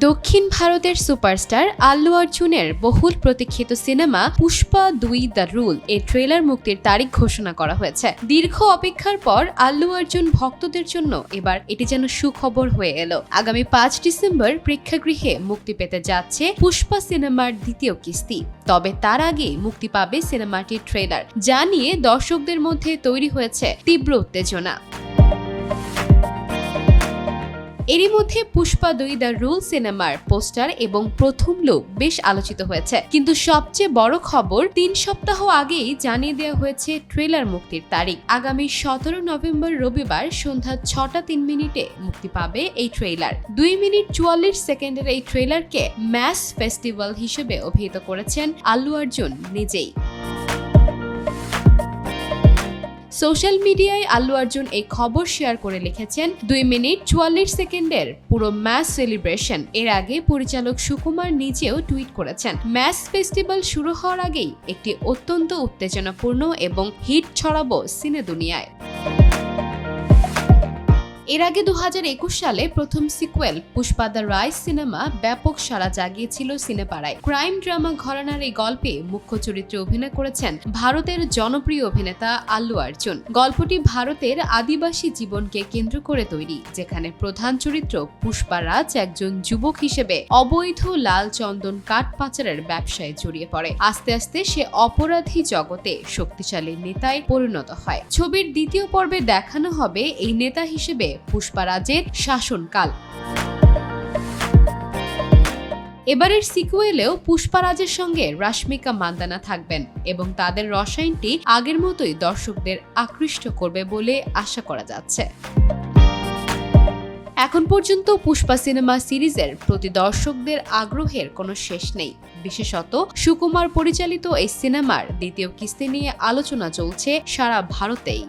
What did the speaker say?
দক্ষিণ ভারতের সুপারস্টার আল্লু অর্জুনের বহুল প্রতীক্ষিত সিনেমা পুষ্পা 2 দ্য রুল এর ট্রেলার মুক্তির তারিখ ঘোষণা করা হয়েছে। দীর্ঘ অপেক্ষার পর আল্লু অর্জুন ভক্তদের জন্য এবার এটি যেন সুখবর হয়ে এলো। আগামী 5 ডিসেম্বর প্রেক্ষাগৃহে মুক্তি পেতে যাচ্ছে পুষ্পা সিনেমার দ্বিতীয় কিস্তি। তবে তার আগেই মুক্তি পাবে সিনেমাটির ট্রেলার, যা নিয়ে দর্শকদের মধ্যে তৈরি হয়েছে তীব্র উত্তেজনা। এরই মধ্যে পুষ্পা 2 দ্য রুল সিনেমার পোস্টার এবং প্রথম লুক বেশ আলোচিত হয়েছে, কিন্তু সবচেয়ে বড় খবর 3 সপ্তাহ আগেই জানিয়ে দেওয়া হয়েছে ট্রেলার মুক্তির তারিখ। আগামী 17 নভেম্বর রবিবার সন্ধ্যা 6টা 3 মিনিটে মুক্তি পাবে এই ট্রেলার। 2 মিনিট 44 সেকেন্ডের এই ট্রেলারকে ম্যাস ফেস্টিভ্যাল হিসেবে অভিহিত করেছেন আল্লু অর্জুন নিজেই। সোশ্যাল মিডিয়ায় আল্লু অর্জুন এই খবর শেয়ার করে লিখেছেন, 2 মিনিট 44 সেকেন্ডের পুরো ম্যাস সেলিব্রেশন। এর আগে পরিচালক সুকুমার নিজেও টুইট করেছেন, ম্যাস ফেস্টিভ্যাল শুরু হওয়ার আগেই একটি অত্যন্ত উত্তেজনাপূর্ণ এবং হিট ছড়াবো সিনে দুনিয়ায়। এর আগে 2021 সালে প্রথম sequel Pushpa the rise cinema ব্যাপক সাড়া জাগিয়েছিল সিনেপাড়ায়। ক্রাইম ড্রামা ঘরানার এই গল্পে মুখ্য চরিত্রে অভিনয় করেছেন ভারতের জনপ্রিয় অভিনেতা আল্লু অর্জুন। গল্পটি ভারতের আদিবাসী জীবনকে কেন্দ্র করে তৈরি, যেখানে প্রধান চরিত্র পুষ্পারাজ একজন যুবক হিসেবে অবৈধ লাল চন্দন কাঠ পাচারের ব্যবসায় জড়িয়ে পড়ে। আস্তে আস্তে সে অপরাধী জগতে শক্তিশালী নেতায় পরিণত হয়। ছবির দ্বিতীয় পর্বে দেখানো হবে এই নেতা হিসেবে পুষ্পারাজের শাসনকাল। এবারের সিকুয়েলেও পুষ্পারাজের সঙ্গে রাশমিকা মান্দানা থাকবেন এবং তাদের রসায়নটি আগের মতোই দর্শকদের আকৃষ্ট করবে বলে আশা করা যাচ্ছে। এখন পর্যন্ত পুষ্পা সিনেমা সিরিজের প্রতি দর্শকদের আগ্রহের কোনো শেষ নেই। বিশেষত সুকুমার পরিচালিত এই সিনেমার দ্বিতীয় কিস্তি নিয়ে আলোচনা চলছে সারা ভারতেই।